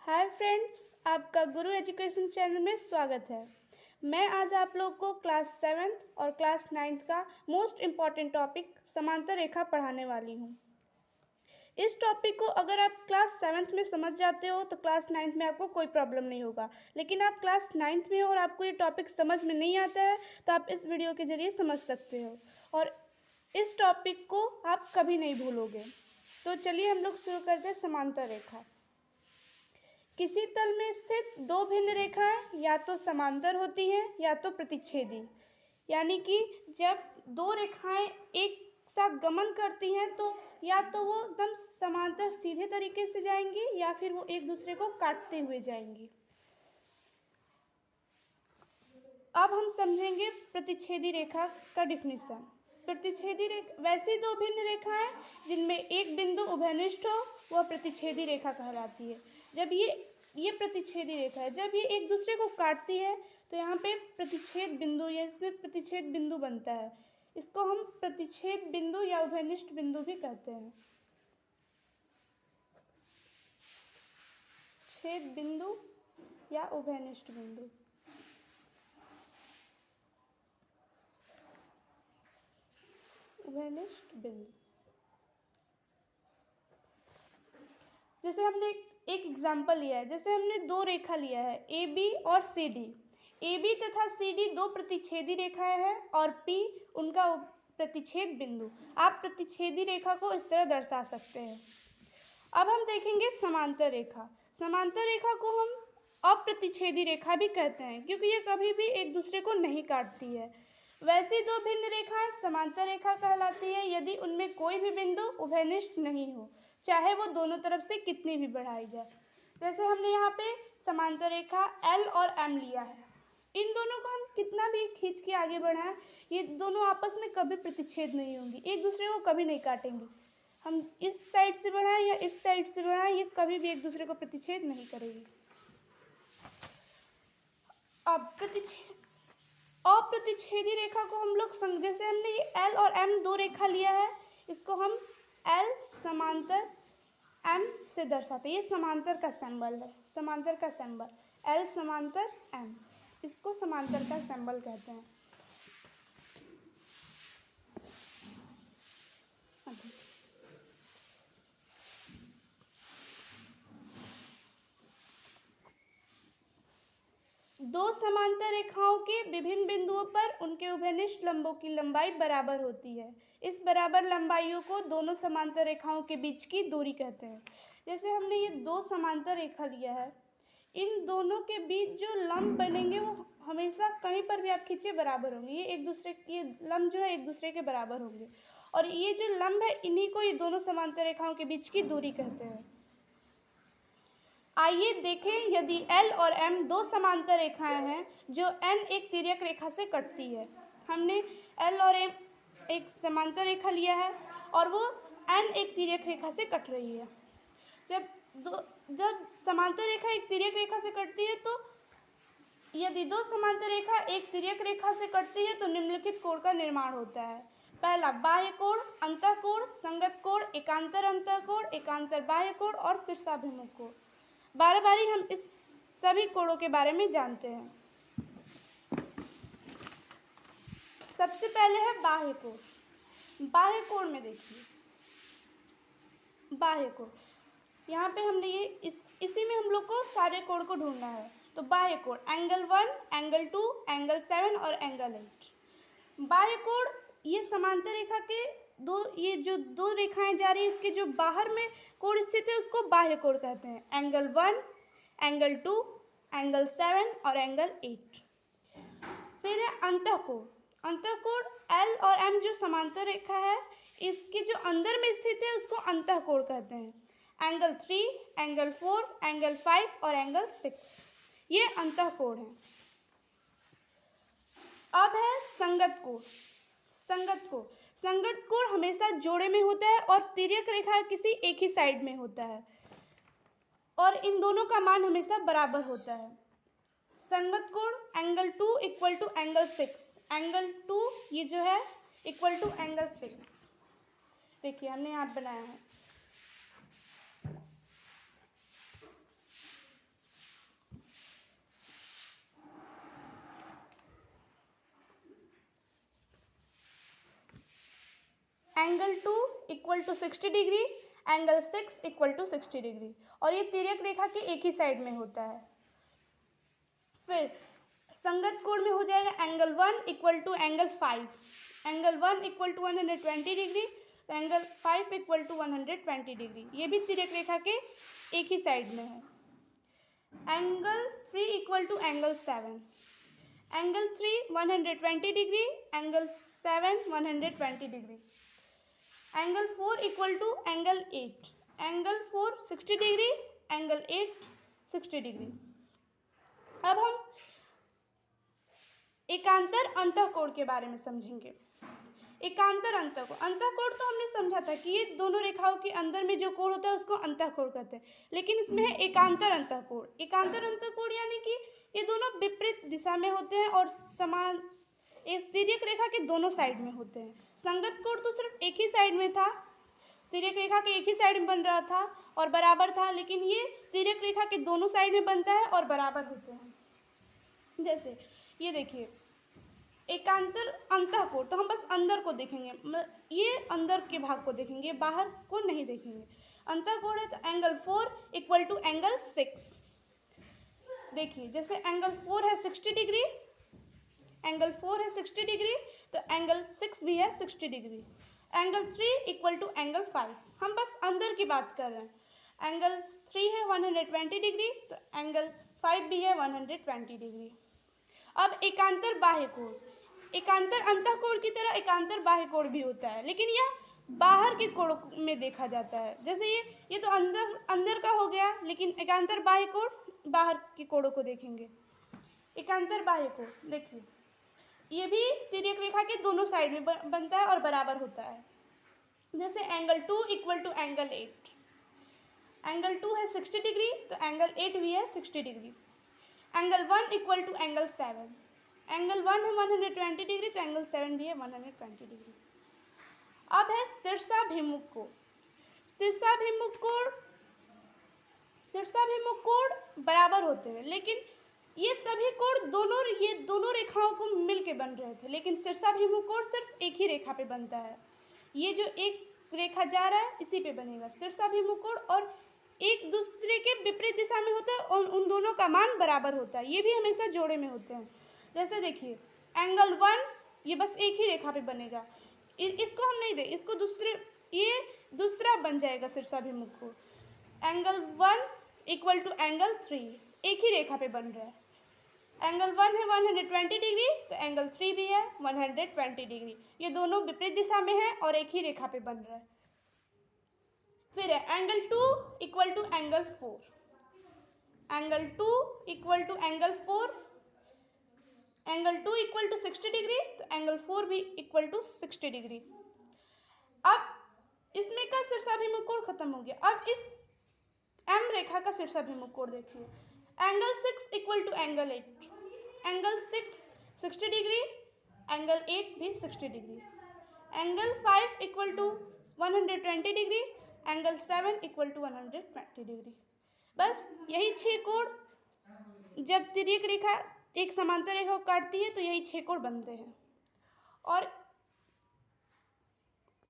Hi friends, आपका गुरु education channel में स्वागत है। मैं आज आप लोग को क्लास 7th और क्लास 9th का मोस्ट इम्पॉर्टेंट टॉपिक समांतर रेखा पढ़ाने वाली हूँ। इस टॉपिक को अगर आप क्लास 7th में समझ जाते हो तो क्लास 9th में आपको कोई प्रॉब्लम नहीं होगा, लेकिन आप क्लास 9th में हो और आपको ये टॉपिक समझ में नहीं आता है तो आप इस वीडियो के ज़रिए समझ सकते हो और इस टॉपिक को आप कभी नहीं भूलोगे। तो चलिए हम लोग शुरू करते हैं। समांतर रेखा किसी तल में स्थित दो भिन्न रेखाएं या तो समांतर होती हैं या तो प्रतिच्छेदी, यानी कि जब दो रेखाएं एक साथ गमन करती हैं तो या तो वो एकदम समांतर सीधे तरीके से जाएंगी या फिर वो एक दूसरे को काटते हुए जाएंगी। अब हम समझेंगे प्रतिच्छेदी रेखा का डिफिनीशन। प्रतिच्छेदी रेखा वैसी दो भिन्न रेखाएं जिनमें एक बिंदु उभयनिष्ठ हो वह प्रतिच्छेदी रेखा कहलाती है। जब ये प्रतिच्छेदी रेखा है, जब ये एक दूसरे को काटती है तो यहाँ पे प्रतिच्छेद बिंदु या इसमें प्रतिच्छेद बिंदु बनता है। इसको हम प्रतिच्छेद बिंदु या उभयनिष्ठ बिंदु भी कहते हैं। छेद बिंदु या उभयनिष्ठ बिंदु। उभयनिष्ठ बिंदु जैसे हमने एक एग्जाम्पल लिया है, जैसे हमने दो रेखा लिया है ए बी और सी डी। ए बी तथा सी डी दो प्रतिच्छेदी रेखाएं हैं और पी उनका प्रतिच्छेद बिंदु। आप प्रतिच्छेदी रेखा को इस तरह दर्शा सकते हैं। अब हम देखेंगे समांतर रेखा। समांतर रेखा को हम अप्रतिच्छेदी रेखा भी कहते हैं क्योंकि ये कभी भी एक दूसरे को नहीं काटती है। वैसी दो भिन्न रेखाएं समांतर रेखा कहलाती है यदि उनमें कोई भी बिंदु उभयनिष्ठ नहीं हो, चाहे वो दोनों तरफ से कितनी भी बढ़ाई जाए। जैसे हमने यहाँ पे समांतर रेखा एल और एम लिया है, इन दोनों को हम कितना भी खींच के आगे बढ़ाएं ये दोनों आपस में कभी प्रतिच्छेद नहीं होंगी, एक दूसरे को कभी नहीं काटेंगी। हम इस साइड से बढ़ाएं या इस साइड से बढ़ाएं ये कभी भी एक दूसरे को प्रतिच्छेद नहीं करेगी। अब अप्रतिच्छेदी रेखा को हम लोग जैसे हमने ये एल और एम दो रेखा लिया है, इसको हम एल समांतर एम से दर्शाते हैं। ये समांतर का सिंबल है, समांतर का सिंबल एल समांतर एम, इसको समांतर का सिंबल कहते हैं। दो समांतर रेखाओं के विभिन्न बिंदुओं पर उनके उभयनिष्ठ लंबों की लंबाई बराबर होती है। इस बराबर लंबाइयों को दोनों समांतर रेखाओं के बीच की दूरी कहते हैं। जैसे हमने ये दो समांतर रेखा लिया है, इन दोनों के बीच जो लंब बनेंगे वो हमेशा कहीं पर भी आप खींचे बराबर होंगे। ये लंब जो है एक दूसरे के बराबर होंगे और ये जो लंब है इन्हीं को ये दोनों समांतर रेखाओं के बीच की दूरी कहते हैं। आइए देखें, यदि L और M दो समांतर रेखाएं हैं जो N एक तिर्यक रेखा से कटती है। हमने L और M एक समांतर रेखा लिया है और वो N एक तिर्यक रेखा से कट रही है। जब समांतर रेखा एक तिर्यक रेखा से कटती है तो यदि दो समांतर रेखा एक तिर्यक रेखा से कटती है तो निम्नलिखित कोण का निर्माण होता है। पहला बाह्य कोण, अंतःकोण, संगत कोण, एकांतर अंतःकोण, एकांतर बाह्य कोण और शीर्षाभिमुख कोण। बारी बारी हम इस सभी कोणों के बारे में जानते हैं। सबसे पहले है बाह्य कोण। बाह्य कोण में देखिए, बाह्य कोण यहाँ पे हमने ये इसी में हम लोग को सारे कोण को ढूंढना है। तो बाह्य कोण एंगल 1, एंगल 2, एंगल 7 और एंगल 8। बाह्य कोण ये समांतर रेखा के ये जो दो रेखाएं जा रही है इसके जो बाहर में कोण स्थित है उसको बाह्य कोण कहते हैं। एंगल 1, एंगल 2, एंगल 7 और एंगल 8। फिर है अंतःकोण। अंतःकोण L और M जो समांतर रेखा है इसके जो अंदर में स्थित है उसको अंतःकोण कहते हैं। एंगल 3, एंगल 4, एंगल 5 और एंगल 6 ये अंतःकोण है। अब है संगत कोण। संगत कोण हमेशा जोड़े में होता है और तिर्यक रेखा किसी एक ही साइड में होता है और इन दोनों का मान हमेशा बराबर होता है। संगत कोण angle 2 equal to angle 6, angle 2 ये जो है इक्वल टू एंगल 6। देखिए हमने यहाँ बनाया है। Angle 2 equal to 60 degree, angle 6 equal to 60 degree, और ये तिर्यक रेखा के एक ही साइड में होता है। फिर संगत कोण में हो जाएगा angle 1 equal to angle 5, angle 1 equal to 120 degree, तो एंगल 5 इक्वल टू 120 डिग्री, ये भी तिर्यक रेखा के एक ही साइड में है। Angle 3 equal to angle 7, angle 3 120 degree, angle 7 120 degree, angle 4 equal to angle 8, angle 4 60 degree, angle 8 60 degree. अब हम एकांतर अंतःकोण के बारे में समझेंगे। एकांतर अंतःकोण, अंतःकोण तो हमने समझा था कि ये दोनों रेखाओं के अंदर में जो कोण होता है उसको अंतःकोण कहते हैं, लेकिन इसमें है एकांतर अंतःकोण। एकांतर अंतःकोण यानी कि ये दोनों विपरीत दिशा में होते हैं और समान इस तिर्यक रेखा के दोनों साइड में होते हैं। संगत कोण तो सिर्फ एक ही साइड में था, तिर्यक रेखा के एक ही साइड में बन रहा था और बराबर था, लेकिन ये तिर्यक रेखा के दोनों साइड में बनता है और बराबर होते हैं। जैसे ये देखिए एकांतर अंतःकोण, तो हम बस अंदर को देखेंगे, ये अंदर के भाग को देखेंगे, बाहर को नहीं देखेंगे। अंतःकोण है तो एंगल 4 इक्वल टू एंगल 6। देखिए जैसे एंगल 4 है 60 डिग्री, एंगल 4 है 60 डिग्री, तो एंगल 6 भी है 60 degree. Angle 3 equal to angle 5, हम बस अंदर की बात कर रहे हैं। एंगल 3 है 120 डिग्री, तो एंगल 5 भी है 120 डिग्री। अब एकांतर बाह्य कोण, एकांतर अंतःकोण की तरह एकांतर बाह्य कोण भी होता है, लेकिन यह बाहर के कोण में देखा जाता है। जैसे ये तो अंदर का हो गया, लेकिन एकांतर बाह्य कोण बाहर के कोणों को देखेंगे। एकांतर बाह्य कोण देखिए ये भी तिर्यक रेखा के दोनों साइड में बनता है और बराबर होता है। जैसे angle 2 equal to angle 8, angle 2 है 60 डिग्री, तो एंगल 8 भी है 60 degree. Angle 1 equal to angle 7, angle 1 है 120 डिग्री, तो एंगल 7 भी है 120 डिग्री। अब है शीर्षाभिमुख कोण। शीर्षाभिमुख कोण बराबर होते हैं, लेकिन ये सभी कोण दोनों रेखाओं को मिलके बन रहे थे, लेकिन शीर्षाभिमुख कोण सिर्फ एक ही रेखा पे बनता है। ये जो एक रेखा जा रहा है इसी पे बनेगा शीर्षाभिमुख कोण, और एक दूसरे के विपरीत दिशा में होता है और उन दोनों का मान बराबर होता है। ये भी हमेशा जोड़े में होते हैं। जैसे देखिए एंगल 1 ये बस एक ही रेखा पे बनेगा, इसको हम नहीं दे, इसको ये दूसरा बन जाएगा शीर्षाभिमुख कोण। एंगल 1 इक्वल टू एंगल 3 एक ही रेखा पे बन रहा है। एंगल 1 है 120 डिग्री, तो एंगल 3 भी है 120 डिग्री, ये दोनों विपरीत दिशा में है और एक ही रेखा पे बन रहा है। फिर है angle 2 equal to angle 4, angle 2 equal to angle 4, angle 2 equal to 60 degree, तो एंगल 4 भी इक्वल टू 60 डिग्री। अब इसमें का शीर्षाभिमुख कोण खत्म हो गया। अब इस एम रेखा का शीर्षाभिमुख कोण देखिए, angle 6 equal to angle 8, angle 6 60 degree, angle 8 भी 60 degree, angle 5 equal to 120 degree, angle 7 equal to 120 degree. बस यही 6 कोण जब तिर्यक रेखा एक समांतर रेखा को काटती है तो यही 6 कोण बनते हैं। और